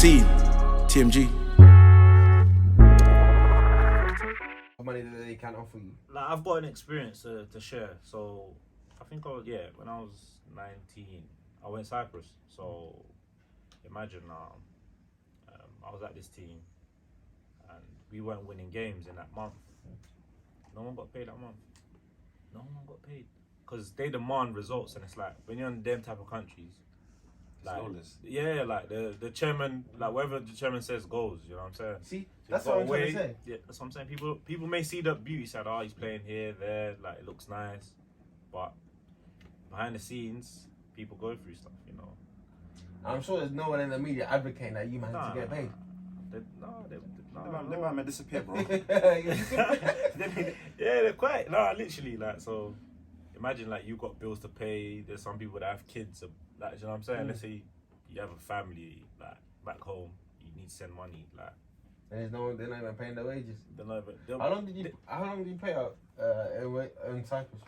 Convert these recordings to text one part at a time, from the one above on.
See you, TMG. Money that they can offer you. Like, I've got an experience to share. So I think when I was 19, I went Cyprus. So imagine I was at this team and we weren't winning games in that month. No one got paid that month. No one got paid because they demand results, and it's like when you're in them type of countries, like like the chairman, like whatever the chairman says goes. You know what I'm saying? See, that's what I'm trying to say. Yeah, that's what I'm saying. People may see the beauty side. Oh, he's playing here, there, like it looks nice, but behind the scenes, people go through stuff. You know. I'm sure there's no one in the media advocating that you man to get paid. They might may disappear, bro. Yeah, they're quite literally like so. Imagine like you got bills to pay. There's some people that have kids. Like, you know what I'm saying? Let's say you have a family like back home. You need to send money. Like, and they're not even paying their wages. How long did you pay out in Cyprus?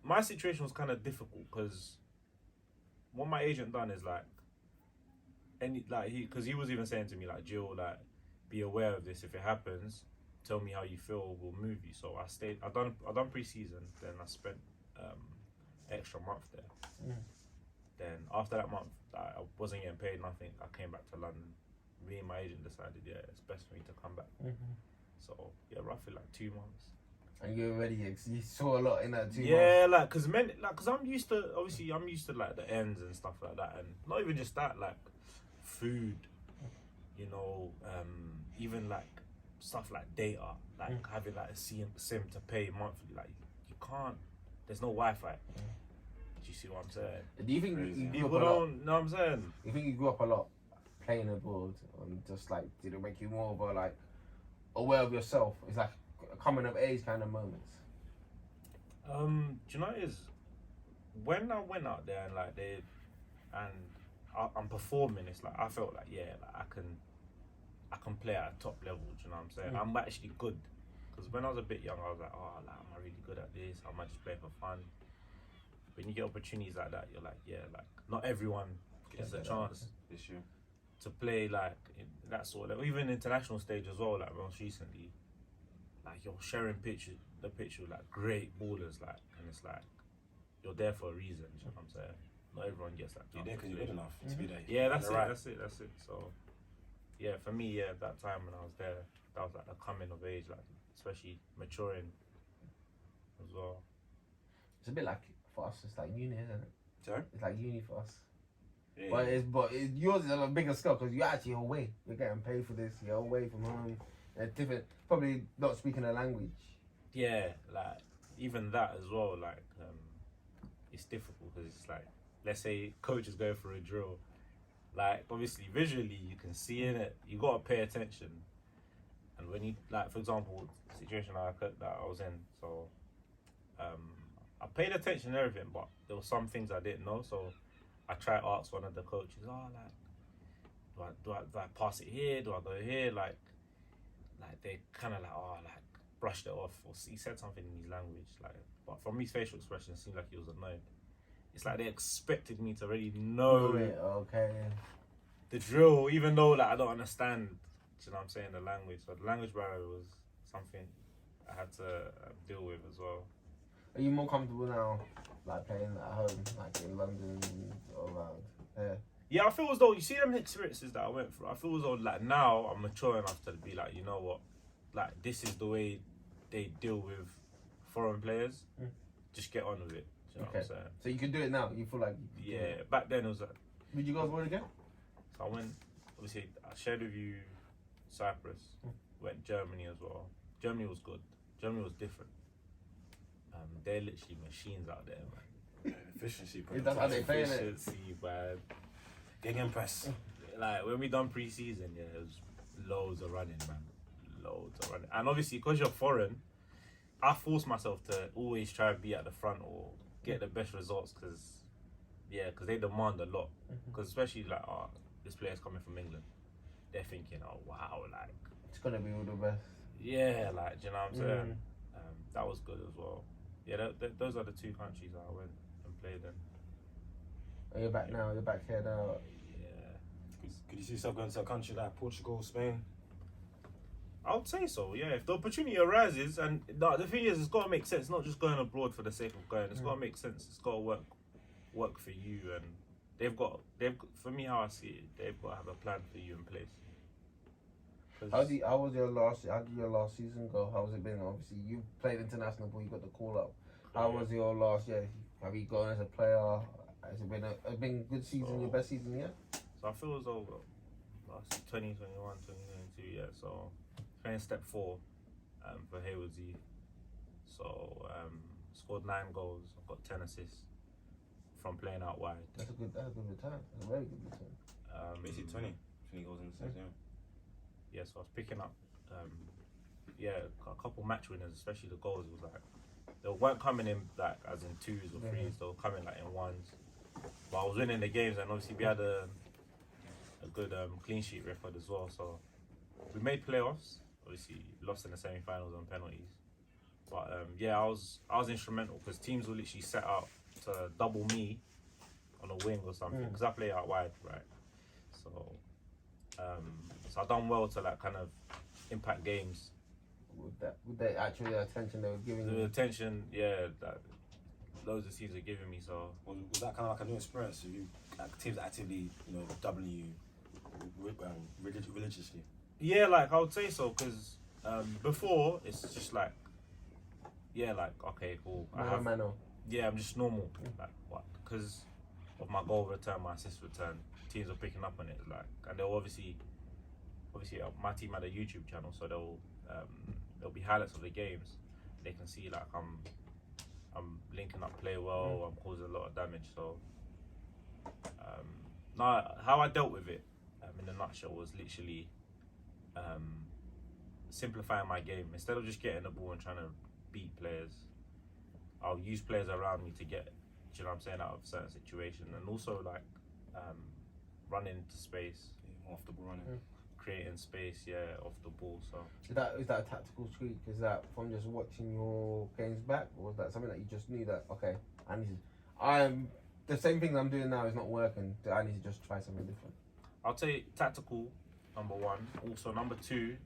My situation was kind of difficult because what my agent done is like, because he was even saying to me like, Gil, like, be aware of this. If it happens, tell me how you feel. We'll move you. So I stayed. I done pre-season. Then I spent extra month there. Then after that month, I wasn't getting paid nothing. I came back to London. Me and my agent decided, it's best for me to come back. So roughly like 2 months. And you already you saw a lot in that 2 months. Yeah, like because I'm used to like the ends and stuff like that, and not even just that, like food, you know, even like stuff like data, like having like a SIM to pay monthly, like you can't. There's no Wi-Fi. Do you see what I'm saying? Do you think people don't know what I'm saying? You think you grew up a lot playing abroad, and just like did it make you more of a like aware of yourself? It's like a coming of age kind of moments. Do you know what it is? When I went out there and like I'm performing, it's like I felt like I can play at a top level. Do you know what I'm saying? I'm actually good. Because when I was a bit young, I was like, am I really good at this? I might just play for fun. When you get opportunities like that, you're like, not everyone gets a chance to play like in that sort of level. Even international stage as well, like most recently. Like you're sharing the picture with like great ballers, like, and it's like you're there for a reason. You know what I'm saying? Not everyone gets that. You're there because you're good enough to be there. Yeah, that's it. So, yeah, for me, that time when I was there, that was like the coming of age, like especially maturing as well. It's a bit like for us, it's like uni, isn't it? Sorry? It's like uni for us. Yeah, but yours is on a bigger scale because you're actually away. You're getting paid for this. You're away from home. Different, probably not speaking a language. Yeah, like even that as well. Like it's difficult because it's like, let's say coach is going for a drill. Like obviously visually you can see in it. You gotta pay attention. And when you like, for example, the situation that I was in, so I paid attention to everything, but there were some things I didn't know. So I tried to ask one of the coaches, like, do I pass it here? Do I go here? Like they kind of like brushed it off, or he said something in his language, like, but from his facial expression, it seemed like he was annoyed. It's like they expected me to already know the drill, even though like I don't understand. You know what I'm saying? The language. So the language barrier was something I had to deal with as well. Are you more comfortable now, like playing at home, like in London or around here? Yeah, I feel as though, you see them experiences that I went through, I feel as though like now I'm mature enough to be like, you know what, like this is the way they deal with foreign players. Just get on with it. Do you know what I'm saying? So you can do it now. You feel like back then it was like. Did you go abroad again? So I went. Obviously, I shared with you Cyprus. Went Germany as well. Germany was good. Germany was different. They're literally machines out there, man. Efficiency. That's how they play it. Efficiency, man. Getting press. Like when we done pre-season, it was loads of running, man. Loads of running. And obviously, because you're foreign, I force myself to always try and be at the front or get the best results because they demand a lot. Because especially like, this player's coming from England. They're thinking, oh wow, like it's gonna be all the best. Yeah, like, do you know what I'm saying? That was good as well. Yeah, those are the two countries I went and played in. Oh, you're back now. You're back here now. Yeah. Could you see yourself going to a country like Portugal, Spain? I would say so, yeah. If the opportunity arises, and the thing is, it's got to make sense. Not just going abroad for the sake of going. It's got to make sense. It's got to work for you, and they've got. For me, how I see it, they've got to have a plan for you in place. How did your last season go? How's it been? Obviously, you played international, but you got the call up. How was your last year? Have you gone as a player? Has it been a good season? Your best season yet? So I feel as though last 2021, 2022, yeah. So playing step 4 for Hayward's Eve. So scored 9 goals. I've got 10 assists from playing out wide. That's a good return. That's a very good return. Basically 20 goals in the season. Yeah, so I was picking up, a couple match winners, especially the goals. It was like they weren't coming in like as in 2s or 3s. They were coming like in 1s. But I was winning the games, and obviously we had a good clean sheet record as well. So we made playoffs. Obviously lost in the semi-finals on penalties. But I was instrumental because teams were literally set out to double me on a wing or something because I play out wide, right? So I done well to like kind of impact games. With the actual attention they were giving you. The attention, that loads of teams are giving me. So was that kind of like a new experience? So you teams actively, doubling you religiously? Yeah, like I would say so because before it's just like, okay, cool. I'm just normal. Like what? Because of my goal return, my assist return, teams are picking up on it. Like, and they'll obviously my team had a YouTube channel, so there'll be highlights of the games. They can see like I'm linking up play well. I'm causing a lot of damage. So how I dealt with it in a nutshell was literally simplifying my game. Instead of just getting the ball and trying to beat players, I'll use players around me to get, you know what I'm saying, out of certain situations, and also like running into space, off the ball running. Creating space, off the ball. So is that a tactical tweak? Is that from just watching your games back, or was that something that you just knew that I'm the same thing I'm doing now is not working? I need to just try something different. I'll say tactical, number 1. Also number 2,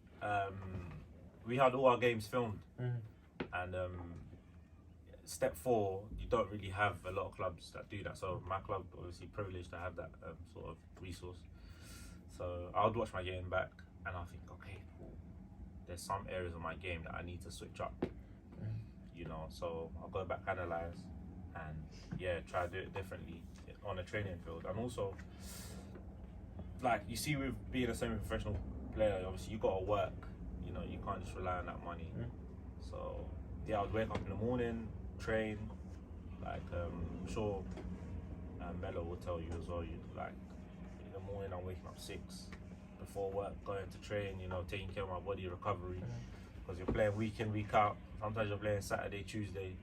we had all our games filmed, and step 4, you don't really have a lot of clubs that do that. So my club obviously privileged to have that sort of resource. So I would watch my game back and I'll think, okay, cool. There's some areas of my game that I need to switch up, so I'll go back, analyze, and try to do it differently on a training field. And also, like you see with being a semi-professional player, obviously you got to work, you can't just rely on that money. So I would wake up in the morning, train, like I'm sure Mello will tell you as well, in the morning I'm waking up 6 before work, going to train, taking care of my body, recovery, because you're playing week in, week out. Sometimes you're playing Saturday, Tuesday.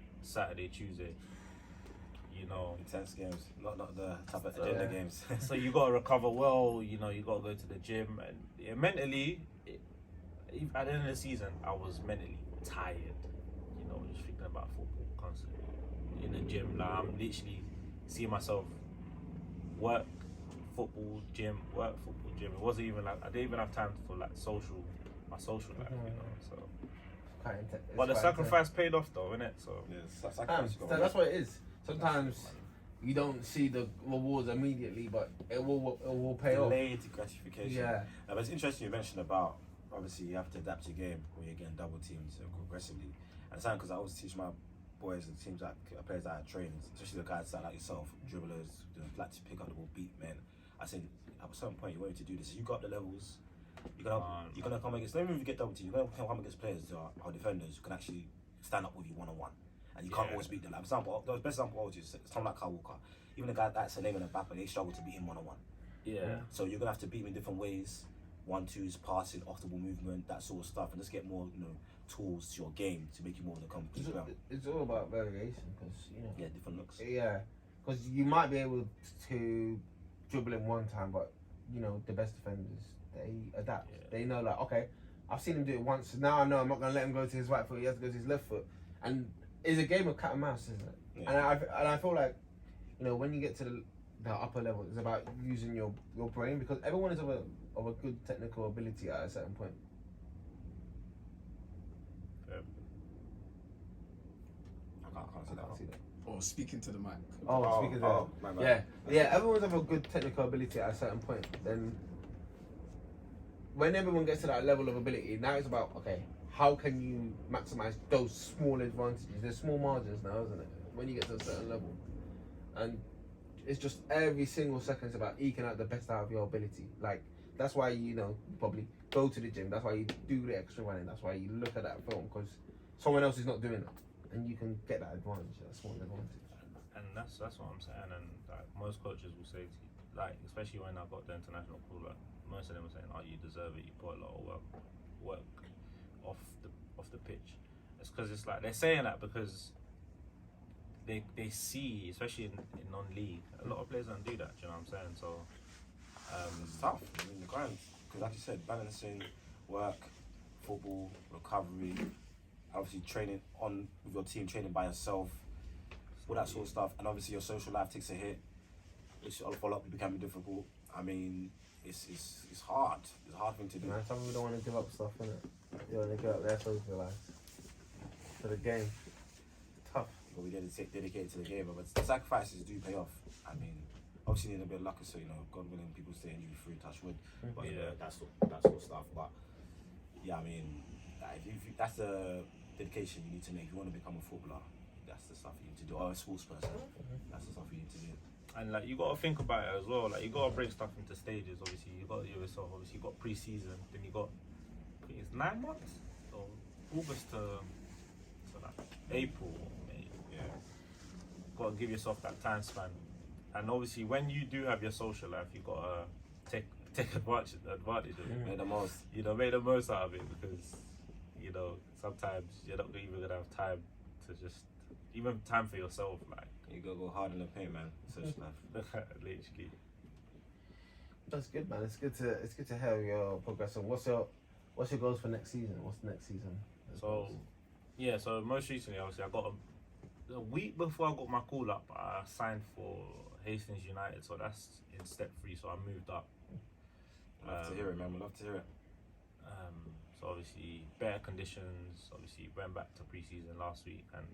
Intense games, not the type of agenda games. So you got to recover well, you got to go to the gym, and mentally, at the end of the season, I was mentally tired, just thinking about football constantly. In the gym, like I'm literally seeing myself work, football, gym, work, football, gym. It wasn't even like, I didn't even have time for like my social life, so. But the sacrifice paid off though, innit? So that's what it is. Sometimes you don't see the rewards immediately, but it will pay off. Delayed gratification. Yeah. But it's interesting you mentioned about, obviously you have to adapt your game when you're getting double teamed aggressively. And it's because I always teach my boys and teams that players that I train, especially the guys that like yourself, dribblers, like to pick up the ball, beat men. I said at a certain point you want to do this. You got the levels. You're gonna come against. Let me get double team. You're gonna come against players who are defenders who can actually stand up with you 1-on-1, and you can't always beat them. Like, for example, the best example I always use is someone like Kyle Walker. Even the guy that's a name in the back, but they struggle to beat him 1-on-1. Yeah. So you're gonna have to beat him in different ways. 1-2s, passing, off the ball movement, that sort of stuff, and just get more, tools to your game to make you more of the company. It's all about variation, because different looks. Yeah, because you might be able to dribble him one time, but the best defenders, they adapt. Yeah. They know, like, okay, I've seen him do it once, so now I know I'm not gonna let him go to his right foot. He has to go to his left foot, and it's a game of cat and mouse, isn't it? Yeah. And I feel like when you get to the upper level. It's about using your brain, because everyone is of a good technical ability at a certain point. I can't see that. Or speaking to the mic. Speaking of that, yeah, everyone's of a good technical ability at a certain point. Then, when everyone gets to that level of ability, now it's about, okay, how can you maximize those small advantages? There's small margins now, isn't it? When you get to a certain level, and it's just every single second is about eking out the best out of your ability. Like, that's why you probably go to the gym. That's why you do the extra running. That's why you look at that film, because someone else is not doing it, and you can get that advantage, that small advantage. And that's what I'm saying. And like, most coaches will say to you, like, especially when I got the international call, like, most of them were saying, "Oh, you deserve it. You put a lot of work off the pitch." It's because it's like they're saying that because they see, especially in non-league, a lot of players don't do that. Do you know what I'm saying? So it's tough. I mean, the grind, because like you said, balancing work, football, recovery, obviously training with your team, training by yourself, all that sort of stuff, and obviously your social life takes a hit, which for a lot of people can be difficult. I mean, it's hard. It's a hard thing to do. Man, some people don't want to give up stuff, innit? They want to give up their social life for the game. Tough. But we get dedicated to the game, but the sacrifices do pay off. I mean, obviously you need a bit of luck, so God willing, people stay injury free, touch wood. But that sort of stuff. But yeah, I mean, if that's the dedication you need to make. If you want to become a footballer, that's the stuff you need to do. Or a sports person, that's the stuff you need to do. And like, you gotta think about it as well. Like, you gotta break stuff into stages. Obviously, you got yourself. Obviously, you got pre-season. Then you got, I think it's 9 months, so August to like April, May. Yeah. Gotta give yourself that time span. And obviously, when you do have your social life, you gotta take advantage of it. Make the most. Make the most out of it, because sometimes you're not even gonna have time to just even time for yourself. Like, you gotta go hard in the paint, man. Social life. Literally. That's good, man. It's good to hear your progress. And what's your goals for next season? What's the next season? So most recently, obviously, I got a week before I got my call up, I signed for Hastings United. So that's in step 3. So I moved up. Love to hear it, man. We love to hear it. So obviously better conditions. Obviously went back to pre-season last week, and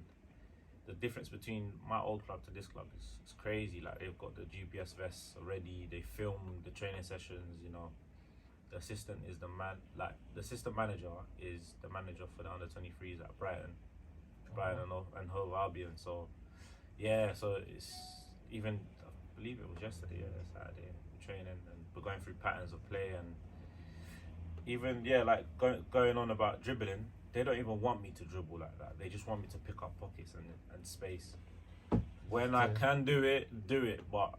the difference between my old club to this club is crazy. Like, they've got the GPS vests already. They film the training sessions. The assistant is the man. Like, the assistant manager is the manager for the under-23s at Brighton and Hove Albion. So yeah, so it's even, I believe it was yesterday, Saturday, training, and we're going through patterns of play, and even like going on about dribbling. They don't even want me to dribble like that. They just want me to pick up pockets and space. When I can do it, but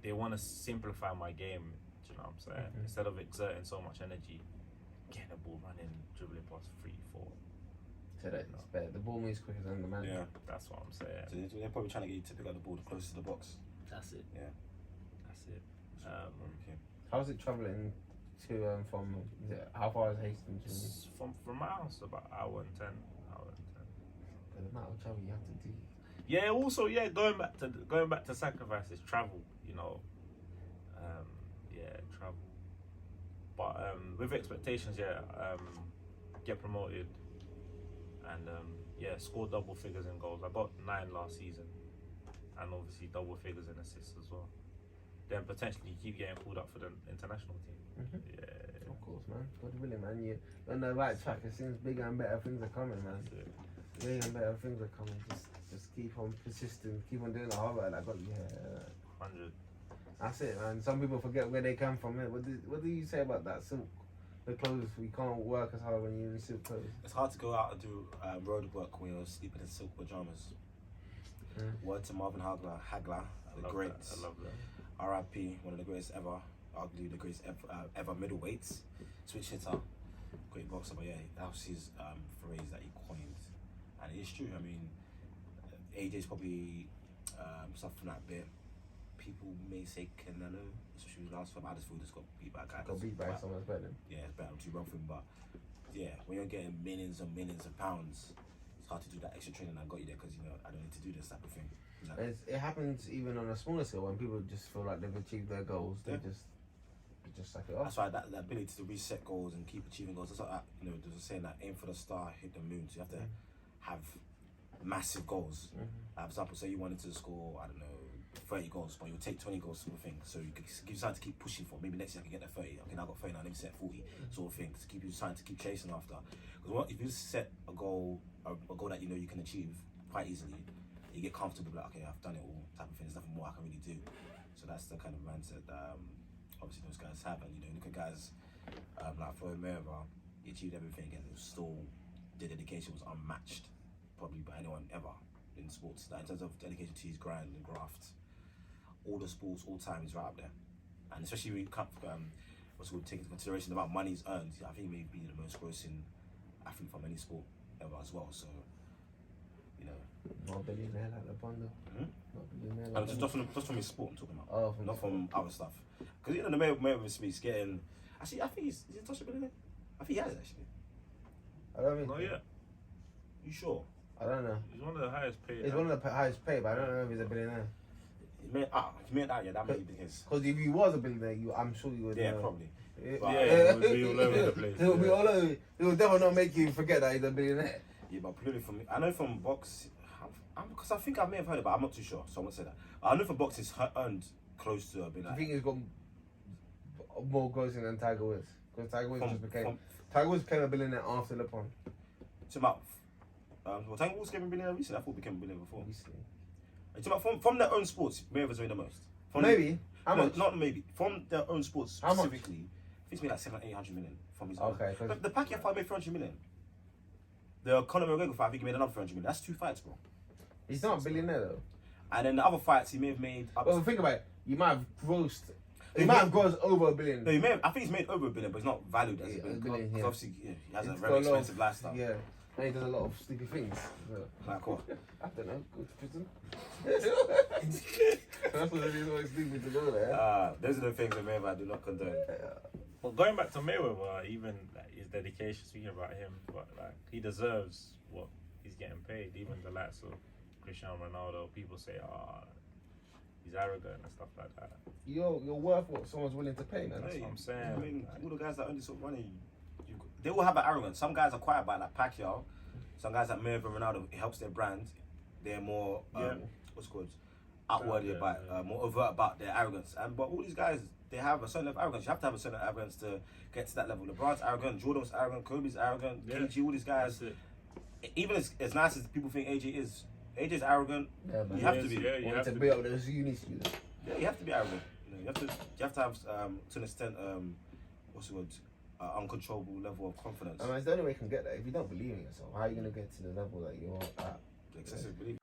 they want to simplify my game. Do you know what I'm saying? Instead of exerting so much energy, getting the ball running, dribbling past 3, 4. So that it's better. The ball moves quicker than the man. Yeah, that's what I'm saying. So they're probably trying to get you to pick up the ball close to the box. That's it. Yeah, that's it. Okay. How's it travelling to from? How far is Hastings? From my house, about hour and 10. The amount of travel you have to do. Yeah. Also, going back to sacrifices, travel. Travel. But with expectations, get promoted, and score double figures in goals. I got 9 last season, and obviously double figures in assists as well. Then potentially keep getting called up for the international team. Yeah. Of course, man. God willing, man. You're on the right track. It seems bigger and better things are coming, man. Bigger and better things are coming. Just keep on persisting. Keep on doing the hard work that got you here. 100. That's it, man. Some people forget where they come from. What do you say about that silk? The clothes, we can't work as hard when you're in silk clothes. It's hard to go out and do road work when you're sleeping in silk pajamas. Word to Marvin Hagler, the great. I love that. R.I.P. One of the greatest ever, arguably the greatest ever middleweights, switch hitter, great boxer. But yeah, that was his phrase that he coined, and it's true. I mean, AJ's probably suffering that bit. People may say Canelo, especially his last fight. I just feel this got beat by a guy. Got beat by someone better. Yeah, it's better to run for him. But yeah, when you're getting millions and millions of pounds, it's hard to do that extra training that got you there, because I don't need to do this type of thing. Exactly. It happens even on a smaller scale when people just feel like they've achieved their goals. They just suck it off. That's why that ability to reset goals and keep achieving goals. That's like there's a saying that aim for the star, hit the moon. So you have to have massive goals. For example, say you wanted to score, I don't know, 30 goals, but you'll take 20 goals sort of thing. So you can give you something to keep pushing for. Maybe next year I can get that 30. Okay, now I got 30, now let me set 40 sort of thing. To keep you trying to keep chasing after. Because if you set a goal that you can achieve quite easily, you get comfortable, like, okay, I've done it all type of thing. There's nothing more I can really do. So that's the kind of mindset that obviously those guys have. And you look at guys like Floyd Mayweather, he achieved everything and still the dedication was unmatched probably by anyone ever in sports. Like, in terms of dedication to his grind and graft, all the sports, all time, is right up there. And especially when you take into consideration about money he's earned, I think he may be the most grossing athlete from any sport ever as well. So, Not a billionaire like LeBron though. Not a billionaire like just from his sport I'm talking about. Oh, not from other stuff. Because the Mayweather speaks getting. Actually, I think he's touched a billionaire. I think he has actually. I don't think. Not yet. You sure? I don't know. He's one of the highest paid. He's one of the highest paid, but I don't know if he's a billionaire. He meant that, yeah, that may be his. Because if he was a billionaire, I'm sure you would. Yeah, probably. It would be all over the place. It would be all over. It will definitely not make you forget that he's a billionaire. Yeah, but purely from I know from box, because I think I may have heard it, but I'm not too sure, so I won't say that. I know from box he's earned close to a billionaire. I think he's got more grossing than Tiger Woods. Because Tiger Woods became a billionaire after LeBron. It's about. Well, Tiger Woods became a billionaire recently. I thought he became a billionaire before. Recently. It's about from their own sports. Mayweather's made the most. Maybe. How much? Not maybe. From their own sports How much? specifically, I think it's made like 700-800 million from his Okay. own. The Pacquiao fight made 300 million. The Conor McGregor fight, I think he made another 300 million. That's 2 fights, bro. He's not a billionaire though. And then the other fights he may have made. Well, think about it. You might have grossed. He might have grossed over $1 billion. No, I think he's made over $1 billion, but it's not valued as a billion. Because obviously, he has a very expensive lifestyle. Yeah. And he does a lot of stupid things. Like what? I don't know. Go to prison. That's what it is. Always stupid to go there. Those are the things that Mayweather do not condone. Well, going back to Mayweather, even like, his dedication, speaking about him, but like he deserves what he's getting paid. Even the likes of Cristiano Ronaldo, people say, he's arrogant and stuff like that. You're worth what someone's willing to pay, man. That's what I'm saying. I mean, all the guys that earn this sort of money, they all have an arrogance. Some guys are quiet about it, like Pacquiao. Some guys like Mayweather, Ronaldo, it helps their brand. They're more outwardly about, more overt about their arrogance. But all these guys, they have a certain level of arrogance. You have to have a certain arrogance to get to that level. LeBron's arrogant, Jordan's arrogant, Kobe's arrogant, KG, all these guys. Even as nice as people think AJ's arrogant. Yeah, man. You have to be. Yeah, you have to to be able to uni students. Yeah, you have to be arrogant. You have to have to an extent uncontrollable level of confidence. I mean, it's the only way you can get there. If you don't believe in yourself, how are you going to get to the level that you're at? Excessive belief.